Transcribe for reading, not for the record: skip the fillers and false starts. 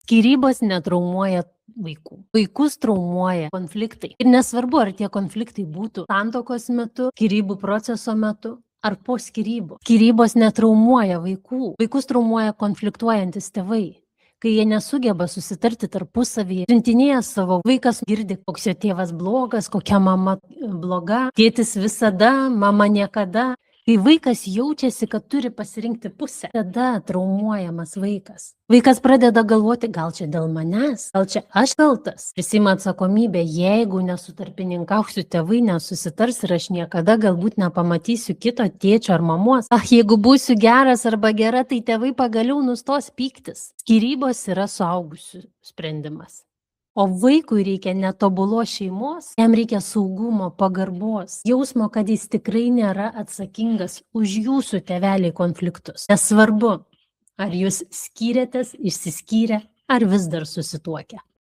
Skyrybos netraumuoja vaikų. Vaikus traumuoja konfliktai. Ir nesvarbu, ar tie konfliktai būtų santuokos metu, skyrybų proceso metu, ar po skyrybų. Skyrybos netraumuoja vaikų. Vaikus traumuoja konfliktuojantis tėvai. Kai jie nesugeba susitarti tarpusavyje, siuntinėja savo, vaikas girdi, koks jo tėvas blogas, kokia mama bloga, tėtis visada, mama niekada. Kai vaikas jaučiasi, kad turi pasirinkti pusę, tada traumuojamas vaikas. Vaikas pradeda galvoti, gal čia dėl manęs, gal čia aš kaltas. Prisima atsakomybę, jeigu nesutarpininkausiu, tėvai nesusitars ir aš niekada galbūt nepamatysiu kito tėčio ar mamos. Jeigu būsiu geras arba gera, tai tėvai pagaliau nustos pyktis. Skyrybos yra suaugusių sprendimas. O vaikui reikia netobulos šeimos, jam reikia saugumo, pagarbos, jausmo, kad jis tikrai nėra atsakingas už jūsų tėveliai konfliktus. Nesvarbu, ar jūs skyrėtės, išsiskyrę, ar vis dar susituokę.